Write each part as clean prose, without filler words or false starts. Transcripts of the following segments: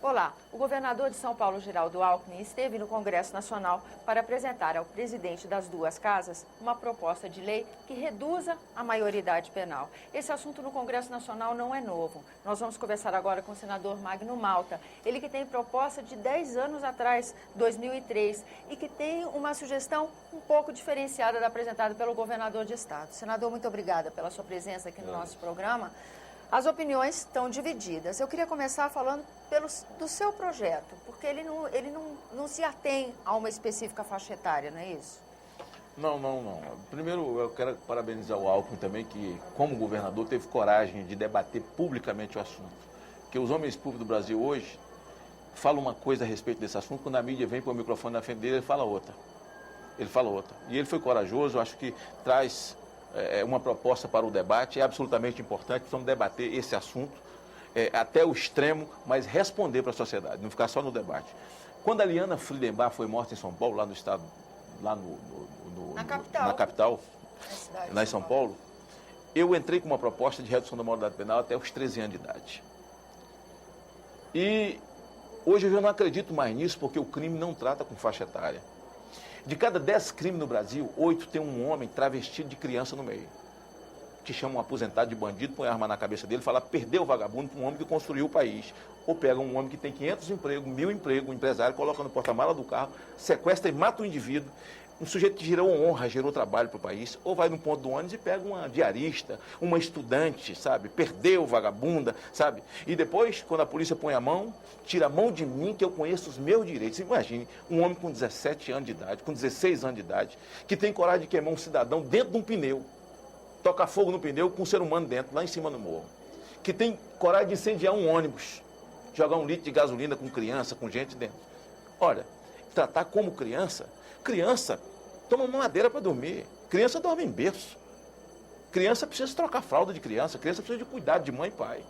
Olá, o governador de São Paulo, Geraldo Alckmin, esteve no Congresso Nacional para apresentar ao presidente das duas casas uma proposta de lei que reduza a maioridade penal. Esse assunto no Congresso Nacional não é novo. Nós vamos conversar agora com o senador Magno Malta, ele que tem proposta de 10 anos atrás, 2003, e que tem uma sugestão um pouco diferenciada da apresentada pelo governador de Estado. Senador, muito obrigada pela sua presença aqui no nosso programa. As opiniões estão divididas. Eu queria começar falando do seu projeto, porque ele não se atém a uma específica faixa etária, não é isso? Não. Primeiro, eu quero parabenizar o Alckmin também, que, como governador, teve coragem de debater publicamente o assunto. Porque os homens públicos do Brasil hoje falam uma coisa a respeito desse assunto, quando a mídia vem com o microfone na frente dele, ele fala outra. E ele foi corajoso, acho que traz uma proposta para o debate, é absolutamente importante, precisamos debater esse assunto até o extremo, mas responder para a sociedade, não ficar só no debate. Quando a Liana Friedenbach foi morta em São Paulo, lá no estado, lá na capital, lá em São Paulo, eu entrei com uma proposta de redução da maioridade penal até os 13 anos de idade. E hoje eu já não acredito mais nisso, porque o crime não trata com faixa etária. De cada 10 crimes no Brasil, 8 tem um homem travestido de criança no meio. Que chama um aposentado de bandido, põe a arma na cabeça dele e fala, perdeu o vagabundo para um homem que construiu o país. Ou pega um homem que tem 500 empregos, 1000 empregos, um empresário, coloca no porta-mala do carro, sequestra e mata o indivíduo. Um sujeito que gerou honra, gerou trabalho para o país. Ou vai no ponto do ônibus e pega uma diarista, uma estudante, sabe? Perdeu, vagabunda, sabe? E depois, quando a polícia põe a mão, tira a mão de mim, que eu conheço os meus direitos. Imagine, um homem com 17 anos de idade, com 16 anos de idade, que tem coragem de queimar um cidadão dentro de um pneu, tocar fogo no pneu com um ser humano dentro, lá em cima no morro. Que tem coragem de incendiar um ônibus, jogar 1 litro de gasolina com criança, com gente dentro. Olha, tratar como criança toma mamadeira para dormir, criança dorme em berço. Criança precisa trocar fralda de criança precisa de cuidado de mãe e pai.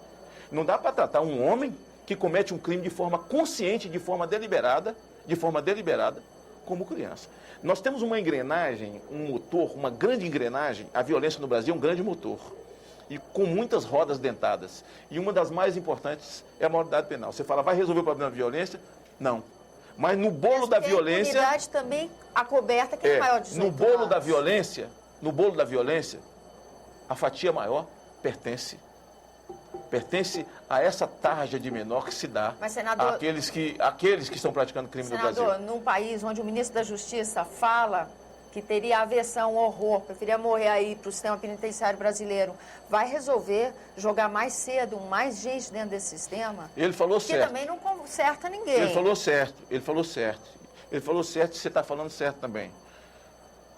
Não dá para tratar um homem que comete um crime de forma consciente, de forma deliberada, como criança. Nós temos uma engrenagem, um motor, uma grande engrenagem, a violência no Brasil é um grande motor, e com muitas rodas dentadas. E uma das mais importantes é a maioridade penal. Você fala, vai resolver o problema da violência? Não. Mas no bolo da violência... A impunidade também acoberta quem é maior de 18 no bolo da violência, a fatia maior pertence a essa tarja de menor que se dá àqueles que estão praticando crime no Brasil. Senador, num país onde o ministro da Justiça fala que teria aversão, horror, preferia morrer aí para o sistema penitenciário brasileiro, vai resolver jogar mais cedo, mais gente dentro desse sistema? Ele falou certo. Que também não conserta ninguém. Ele falou certo e você está falando certo também.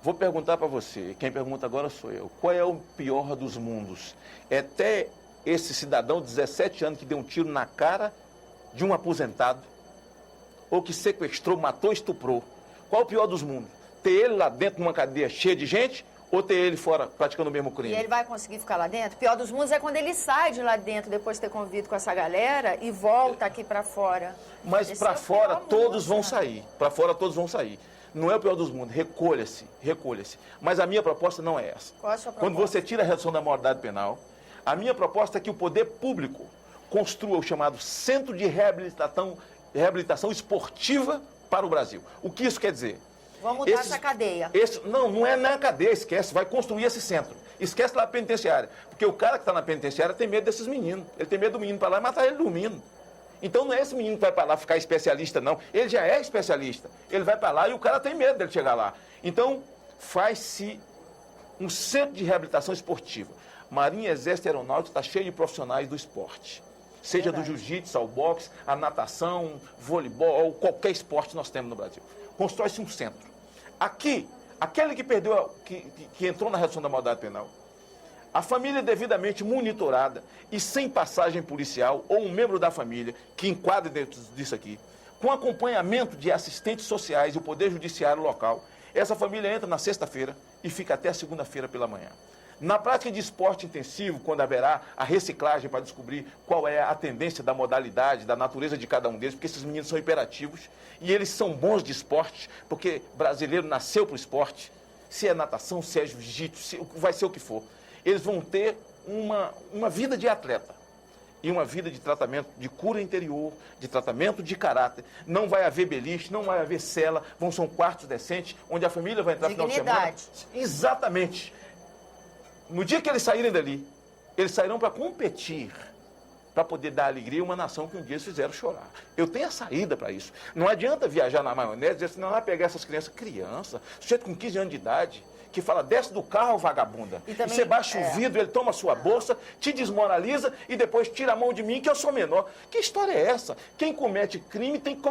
Vou perguntar para você, quem pergunta agora sou eu, qual é o pior dos mundos? É até esse cidadão de 17 anos que deu um tiro na cara de um aposentado, ou que sequestrou, matou, estuprou. Qual é o pior dos mundos? Ter ele lá dentro numa cadeia cheia de gente, ou ter ele fora praticando o mesmo crime? E ele vai conseguir ficar lá dentro? O pior dos mundos é quando ele sai de lá dentro, depois de ter convivido com essa galera, e volta aqui para fora. Mas para fora todos vão sair. Para fora todos vão sair. Não é o pior dos mundos. Recolha-se. Mas a minha proposta não é essa. Qual é a sua proposta? Quando você tira a redução da maioridade penal, a minha proposta é que o poder público construa o chamado Centro de Reabilitação Esportiva para o Brasil. O que isso quer dizer? Vamos mudar essa cadeia. Não é na cadeia, esquece, vai construir esse centro. Esquece lá a penitenciária. Porque o cara que está na penitenciária tem medo desses meninos. Ele tem medo do menino para lá e matar ele dormindo. Então não é esse menino que vai para lá ficar especialista, não. Ele já é especialista. Ele vai para lá e o cara tem medo dele chegar lá. Então, faz-se um centro de reabilitação esportiva. Marinha, Exército e Aeronáutica está cheio de profissionais do esporte. Seja do jiu-jitsu, ao boxe, a natação, voleibol, qualquer esporte nós temos no Brasil. Constrói-se um centro. Aqui, aquele que perdeu, que entrou na redução da maioridade penal, a família devidamente monitorada e sem passagem policial ou um membro da família que enquadre dentro disso aqui, com acompanhamento de assistentes sociais e o Poder Judiciário local, essa família entra na sexta-feira e fica até a segunda-feira pela manhã. Na prática de esporte intensivo, quando haverá a reciclagem para descobrir qual é a tendência da modalidade, da natureza de cada um deles, porque esses meninos são hiperativos e eles são bons de esporte, porque brasileiro nasceu para o esporte, se é natação, se é jiu-jitsu, vai ser o que for. Eles vão ter uma vida de atleta. e uma vida de tratamento, de cura interior, de tratamento de caráter. Não vai haver beliche, não vai haver cela, ser quartos decentes, onde a família vai entrar no final de semana. Exatamente. No dia que eles saírem dali, eles sairão para competir, para poder dar alegria a uma nação que um dia eles fizeram chorar. Eu tenho a saída para isso. Não adianta viajar na maionese e dizer assim, não, vai pegar essas criança, sujeito com 15 anos de idade, que fala, desce do carro, vagabunda. E você baixa o vidro, ele toma a sua bolsa, te desmoraliza e depois tira a mão de mim, que eu sou menor. Que história é essa? Quem comete crime tem que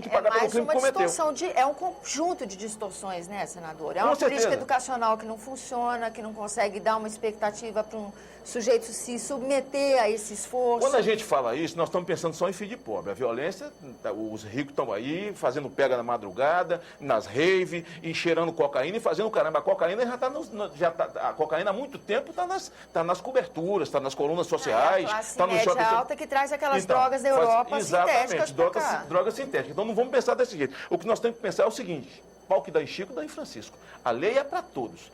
pagar pelo crime que cometeu. É um conjunto de distorções, né, senador? É uma política educacional que não funciona, que não consegue dar uma expectativa para um sujeito se submeter a esse esforço. Quando a gente fala isso, nós estamos pensando só em filho de pobre. A violência, os ricos estão aí, fazendo pega na madrugada, nas raves, e cheirando cocaína e fazendo caramba. A cocaína a cocaína há muito tempo está nas coberturas, está nas colunas sociais. Está no shopping alta que traz aquelas drogas da Europa sintéticas. Drogas sintéticas. Então não vamos pensar desse jeito. O que nós temos que pensar é o seguinte: pau que dá em Chico, dá em Francisco. A lei é para todos.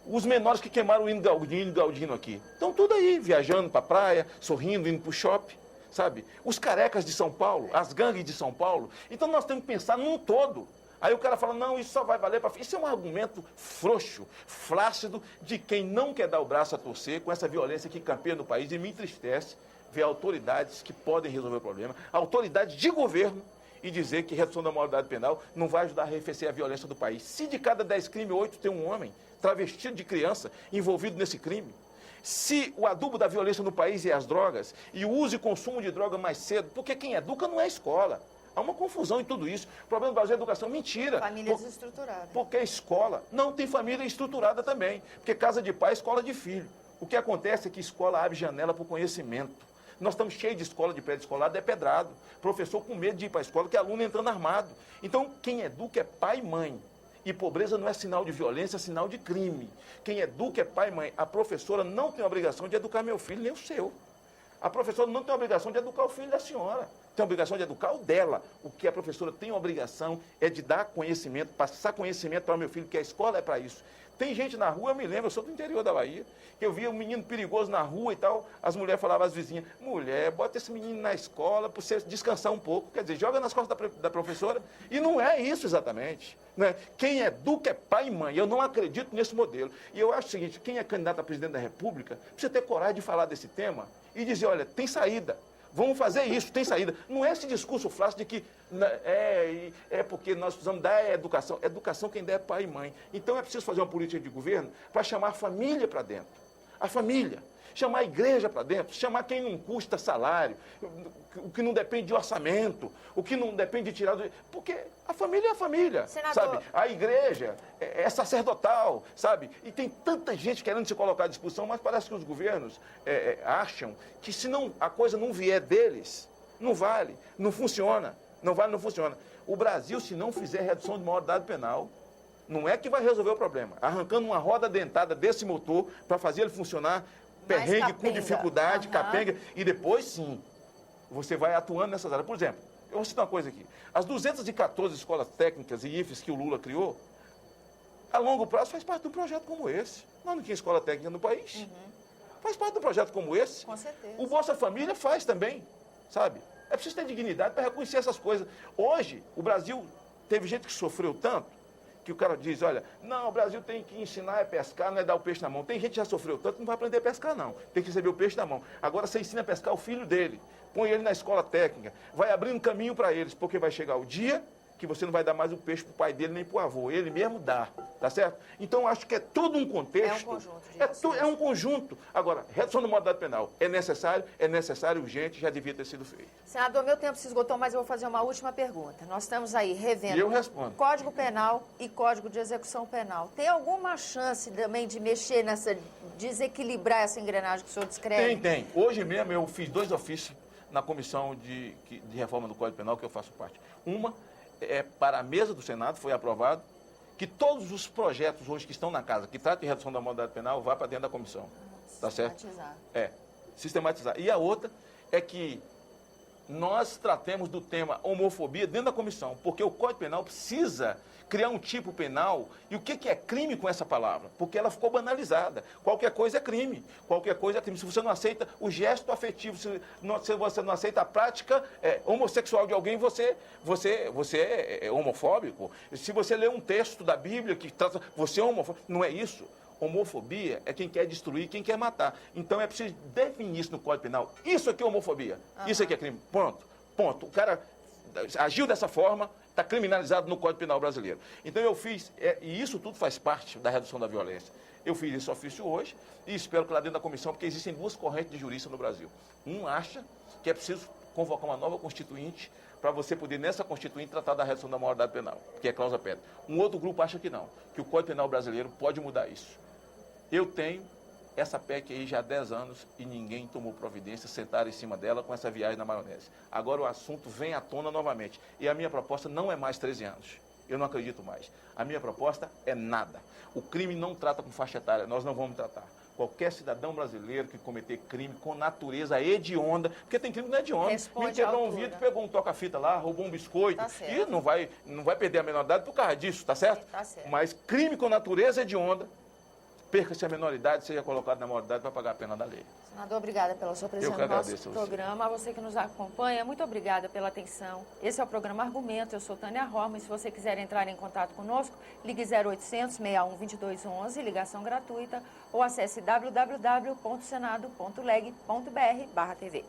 Os menores que queimaram o hino Galdino aqui, estão tudo aí, viajando para a praia, sorrindo, indo para o shopping, sabe? Os carecas de São Paulo, as gangues de São Paulo. Então nós temos que pensar num todo. Aí o cara fala, não, isso só vai valer para... Isso é um argumento frouxo, flácido, de quem não quer dar o braço a torcer com essa violência que campeia no país. E me entristece ver autoridades que podem resolver o problema, autoridades de governo, e dizer que redução da maioridade penal não vai ajudar a arrefecer a violência do país. Se de cada 10 crimes, 8 tem um homem travestido de criança envolvido nesse crime, se o adubo da violência no país é as drogas, e o uso e consumo de droga mais cedo, porque quem educa não é a escola. Há uma confusão em tudo isso. O problema do Brasil é a educação. Mentira. Família desestruturada. Porque a escola não tem família estruturada também. Porque casa de pai é escola de filho. O que acontece é que escola abre janela para o conhecimento. Nós estamos cheios de escola de pré-escolar depedrado. Professor com medo de ir para a escola, que é aluno entrando armado. Então, quem educa é pai e mãe. E pobreza não é sinal de violência, é sinal de crime. Quem educa é pai e mãe. A professora não tem a obrigação de educar meu filho, nem o seu. A professora não tem a obrigação de educar o filho da senhora. Tem a obrigação de educar o dela. O que a professora tem a obrigação é de dar conhecimento, passar conhecimento para o meu filho, que a escola é para isso. Tem gente na rua, eu me lembro, eu sou do interior da Bahia, que eu via um menino perigoso na rua e tal, as mulheres falavam às vizinhas, mulher, bota esse menino na escola para você descansar um pouco, quer dizer, joga nas costas da professora, e não é isso exatamente. Né? Quem educa é pai e mãe, eu não acredito nesse modelo. E eu acho o seguinte, quem é candidato a presidente da República, precisa ter coragem de falar desse tema e dizer, olha, tem saída. Vamos fazer isso, tem saída. Não é esse discurso flácido de que é porque nós precisamos dar educação. Educação quem der é pai e mãe. Então é preciso fazer uma política de governo para chamar a família para dentro. A família. Chamar a igreja para dentro, chamar quem não custa salário, o que não depende de orçamento, o que não depende de tirar do... Porque a família é a família, Senador, sabe? A igreja é sacerdotal, sabe? E tem tanta gente querendo se colocar à disposição, mas parece que os governos acham que se não, a coisa não vier deles, não vale, não funciona, não vale, não funciona. O Brasil, se não fizer redução de maioridade penal, não é que vai resolver o problema. Arrancando uma roda dentada desse motor para fazer ele funcionar, perrengue, com dificuldade, capenga, e depois sim, você vai atuando nessas áreas. Por exemplo, eu vou citar uma coisa aqui. As 214 escolas técnicas e IFES que o Lula criou, a longo prazo faz parte de um projeto como esse. Nós não tinha escola técnica no país. Faz parte de um projeto como esse. Com certeza. O Bolsa Família faz também, sabe? É preciso ter dignidade para reconhecer essas coisas. Hoje, o Brasil teve gente que sofreu tanto, que o cara diz, olha, não, o Brasil tem que ensinar a pescar, não é dar o peixe na mão. Tem gente que já sofreu tanto, não vai aprender a pescar, não. Tem que receber o peixe na mão. Agora você ensina a pescar o filho dele, põe ele na escola técnica, vai abrindo caminho para eles, porque vai chegar o dia que você não vai dar mais o peixe para o pai dele nem para o avô, ele mesmo dá, tá certo? Então, acho que é todo um contexto. É um conjunto. É um conjunto. Agora, redução da maioridade penal é necessário, urgente, já devia ter sido feito. Senador, meu tempo se esgotou, mas eu vou fazer uma última pergunta. Nós estamos aí revendo eu respondo. Código Penal e Código de Execução Penal. Tem alguma chance também de mexer desequilibrar essa engrenagem que o senhor descreve? Tem. Hoje mesmo eu fiz 2 ofícios na comissão de reforma do Código Penal, que eu faço parte. Uma é para a mesa do Senado, foi aprovado, que todos os projetos hoje que estão na casa, que tratam de redução da maioridade penal, vá para dentro da comissão. Tá certo? Sistematizar. Sistematizar. E a outra é que nós tratemos do tema homofobia dentro da comissão, porque o Código Penal precisa criar um tipo penal. E o que é crime com essa palavra? Porque ela ficou banalizada. Qualquer coisa é crime. Qualquer coisa é crime. Se você não aceita o gesto afetivo, se você não aceita a prática homossexual de alguém, você é homofóbico. Se você lê um texto da Bíblia que trata, você é homofóbico. Não é isso. Homofobia é quem quer destruir, quem quer matar. Então é preciso definir isso no Código Penal. Isso aqui é homofobia. Isso aqui é crime. Ponto. Ponto. O cara agiu dessa forma, está criminalizado no Código Penal brasileiro. Então eu fiz, e isso tudo faz parte da redução da violência. Eu fiz esse ofício hoje e espero que lá dentro da comissão, porque existem duas correntes de juristas no Brasil. Um acha que é preciso convocar uma nova constituinte para você poder, nessa constituinte, tratar da redução da maioridade penal, que é cláusula pétrea. Um outro grupo acha que não, que o Código Penal brasileiro pode mudar isso. Eu tenho essa PEC aí já há 10 anos e ninguém tomou providência, sentaram em cima dela com essa viagem na maionese. Agora o assunto vem à tona novamente. E a minha proposta não é mais 13 anos. Eu não acredito mais. A minha proposta é nada. O crime não trata com faixa etária, nós não vamos tratar. Qualquer cidadão brasileiro que cometer crime com natureza hedionda, porque tem crime que não é hediondo. Me quebrou um vidro, pegou um toca-fita lá, roubou um biscoito, e não vai perder a menor idade por causa disso, tá certo? Tá certo. Mas crime com natureza hedionda, perca-se a menoridade, seja colocado na maioridade para pagar a pena da lei. Senador, obrigada pela sua presença no nosso programa. A você que nos acompanha, muito obrigada pela atenção. Esse é o programa Argumento, eu sou Tânia Roma e se você quiser entrar em contato conosco, ligue 0800 61 2211, ligação gratuita, ou acesse www.senado.leg.br/TV.